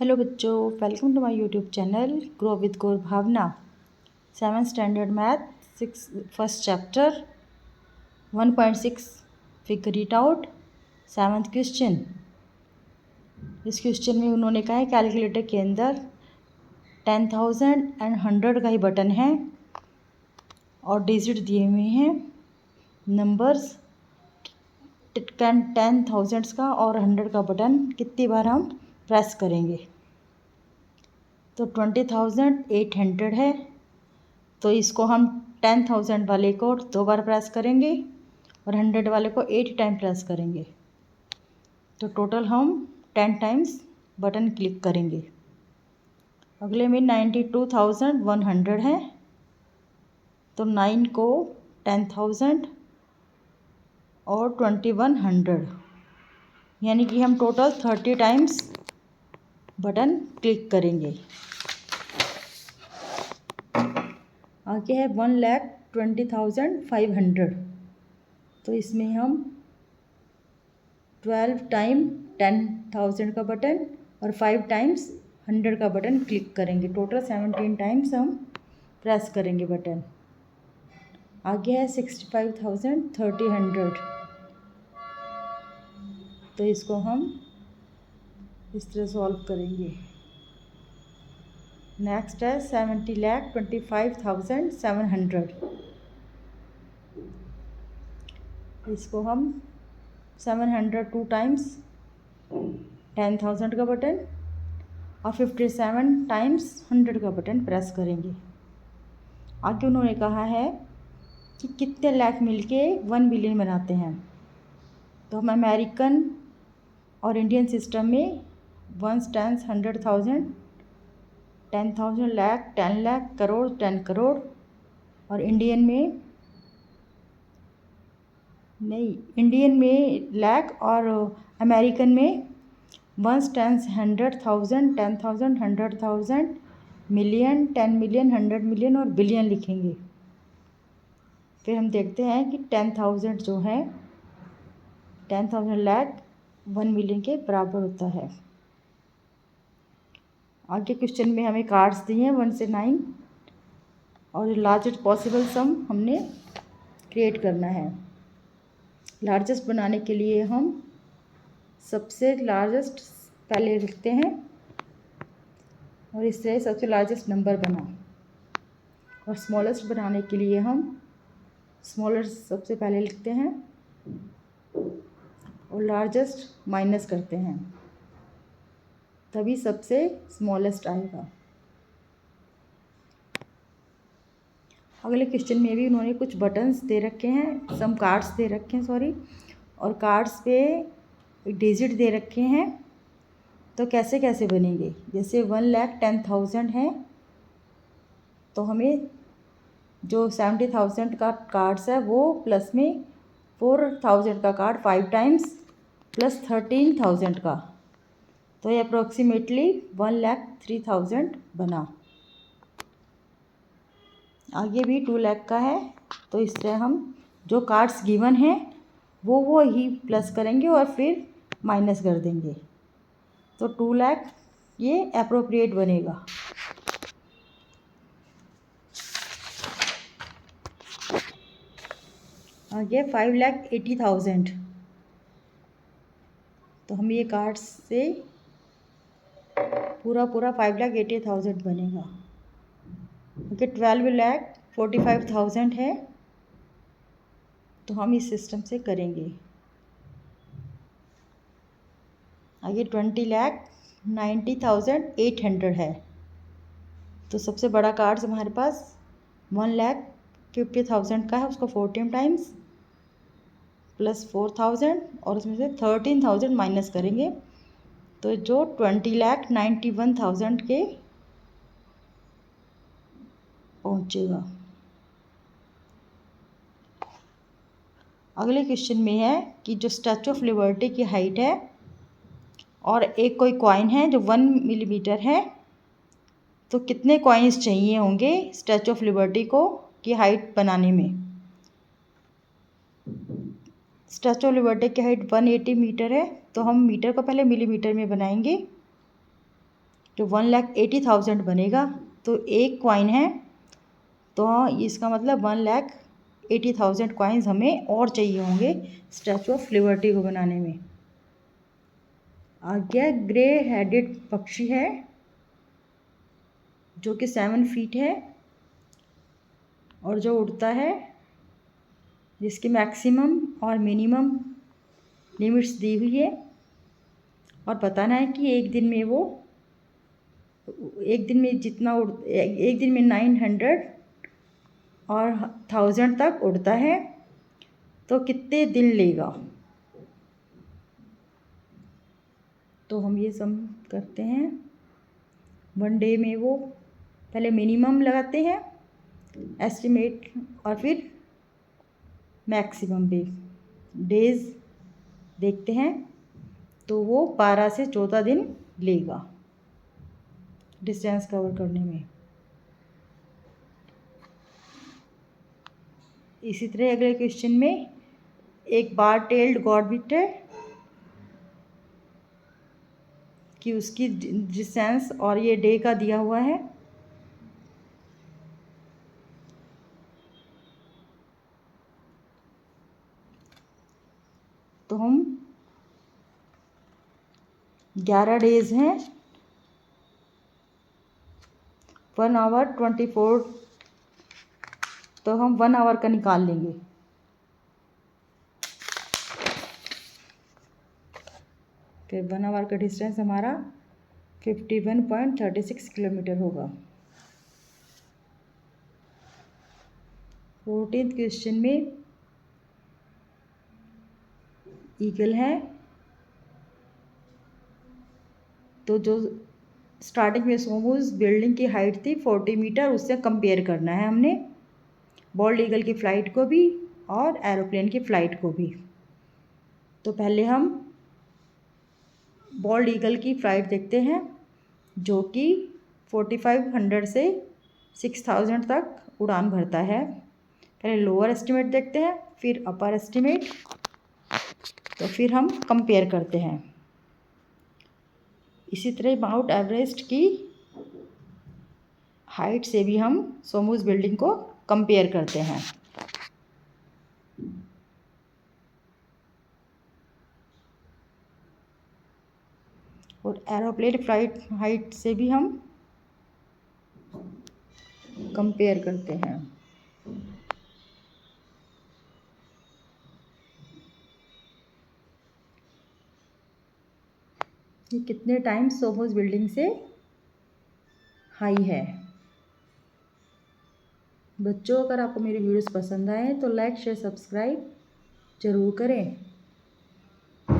Hello बच्चों, welcome to my YouTube channel grow with Gaur Bhavna. 7th standard math first chapter 1.6 figure it out 7th question. इस question में उन्होंने कहा है calculator के अंदर 10,000 एंड 100 का ही बटन है और डिजिट दिए हुए हैं नंबर्स 10,000 का और 100 का बटन कितनी बार हम प्रेस करेंगे। तो 20,800 है, तो इसको हम 10,000 वाले को 2 बार प्रेस करेंगे और 100 वाले को 8 टाइम प्रेस करेंगे। तो टोटल हम 10 टाइम्स बटन क्लिक करेंगे। अगले में 92,100 है, तो 9 को 10,000 और 2100, यानी कि हम टोटल 30 टाइम्स बटन क्लिक करेंगे। आगे है 1,20,500, तो इसमें हम 12 टाइम 10,000 का बटन और 5 टाइम्स 100 का बटन क्लिक करेंगे। टोटल 17 टाइम्स हम प्रेस करेंगे बटन। आगे है 65,300, तो इसको हम इस तरह सॉल्व करेंगे। नेक्स्ट है 70,25,700, इसको हम 702 टाइम्स 10,000 का बटन और 57 टाइम्स 100 का बटन प्रेस करेंगे। आगे उन्होंने कहा है कि कितने लाख मिलके 1 बिलियन बनाते हैं। तो हम अमेरिकन और इंडियन सिस्टम में 1 टेंस 100,000, 10,000 लाख 10 लाख, करोड़ 10 करोड़, और इंडियन में लाख और अमेरिकन में 1 टेंस 100,000, 10,000, 100,000, मिलियन, 10 मिलियन, 100 मिलियन और बिलियन लिखेंगे। फिर हम देखते हैं कि 10,000 जो है 10,000 लाख 1 मिलियन के बराबर होता है। आगे क्वेश्चन में हमें कार्ड्स दिए हैं 1 से 9 और लार्जेस्ट पॉसिबल सम हमने क्रिएट करना है। लार्जेस्ट बनाने के लिए हम सबसे लार्जेस्ट पहले लिखते हैं और इससे सबसे लार्जेस्ट नंबर बना, और स्मॉलेस्ट बनाने के लिए हम स्मॉलेस्ट सबसे पहले लिखते हैं और लार्जेस्ट माइनस करते हैं, तभी सबसे स्मॉलेस्ट आएगा। अगले क्वेश्चन में भी उन्होंने कुछ बटन्स दे रखे हैं, सम कार्ड्स दे रखे हैं सॉरी, और कार्ड्स पे डिजिट दे रखे हैं। तो कैसे कैसे बनेंगे, जैसे 1,10,000 है, तो हमें जो 70,000 का कार्ड्स है वो प्लस में 4,000 का कार्ड 5 टाइम्स प्लस 13,000 का, तो ये अप्रोक्सीमेटली 1,03,000 बना। आगे भी 2 लाख का है, तो इस तरह हम जो कार्ड्स गिवन हैं वो ही प्लस करेंगे और फिर माइनस कर देंगे, तो 2 लाख ये अप्रोप्रिएट बनेगा। आगे 5,80,000, तो हम ये कार्ड्स से पूरा 5,80,000 बनेगा। ओके 12,45,000 है, तो हम इस सिस्टम से करेंगे। आगे 20,90,800 है, तो सबसे बड़ा कार्ड्स हमारे पास 1,50,000 का है, उसको 14 टाइम्स प्लस 4,000 और उसमें से 13,000 माइनस करेंगे, तो जो 20,91,000 के पहुँचेगा। अगले क्वेश्चन में है कि जो स्टैचू ऑफ लिबर्टी की हाइट है और एक कोई कॉइन है जो 1 मिलीमीटर है, तो कितने कॉइन्स चाहिए होंगे स्टैचू ऑफ लिबर्टी को की हाइट बनाने में। स्टैचू ऑफ लिबर्टी की हाइट 180 मीटर है, तो हम मीटर को पहले मिलीमीटर में बनाएंगे जो 1,80,000 बनेगा, तो एक कॉइन है, तो इसका मतलब 1,80,000 कॉइन्स हमें और चाहिए होंगे स्टैचू ऑफ लिबर्टी को बनाने में। आगे ग्रे हेडेड पक्षी है जो कि 7 फीट है और जो उड़ता है, जिसकी मैक्सिमम और मिनिमम लिमिट्स दी हुई है, और बताना है कि एक दिन में 900 और 1000 तक उड़ता है, तो कितने दिन लेगा। तो हम ये सम करते हैं। 1 डे में वो पहले मिनिमम लगाते हैं एस्टिमेट और फिर मैक्सिमम पे डेज देखते हैं, तो वो 12 से 14 दिन लेगा डिस्टेंस कवर करने में। इसी तरह अगले क्वेश्चन में एक बार टेल्ड गॉडविट है कि उसकी डिस्टेंस और ये डे का दिया हुआ है। तो हम 11 डेज हैं, 1 आवर 24, तो हम 1 आवर का निकाल लेंगे। फिर 1 आवर का डिस्टेंस हमारा 51.36 किलोमीटर होगा। 14th क्वेश्चन में ईगल है, तो जो स्टार्टिंग में सोमोज बिल्डिंग की हाइट थी 40 मीटर, उससे कंपेयर करना है हमने बॉल्ड ईगल की फ़्लाइट को भी और एरोप्लेन की फ़्लाइट को भी। तो पहले हम बॉल्ड ईगल की फ़्लाइट देखते हैं, जो कि 4500 से 6000 तक उड़ान भरता है। पहले लोअर एस्टिमेट देखते हैं, फिर अपर एस्टिमेट, तो फिर हम कंपेयर करते हैं। इसी तरह माउंट एवरेस्ट की हाइट से भी हम सोमोज बिल्डिंग को कंपेयर करते हैं। और एरोप्लेन फ्लाइट हाइट से भी हम कंपेयर करते हैं। ये कितने टाइम्स सोमोज बिल्डिंग से हाई है। बच्चों, अगर आपको मेरी वीडियोस पसंद आए तो लाइक शेयर सब्सक्राइब ज़रूर करें।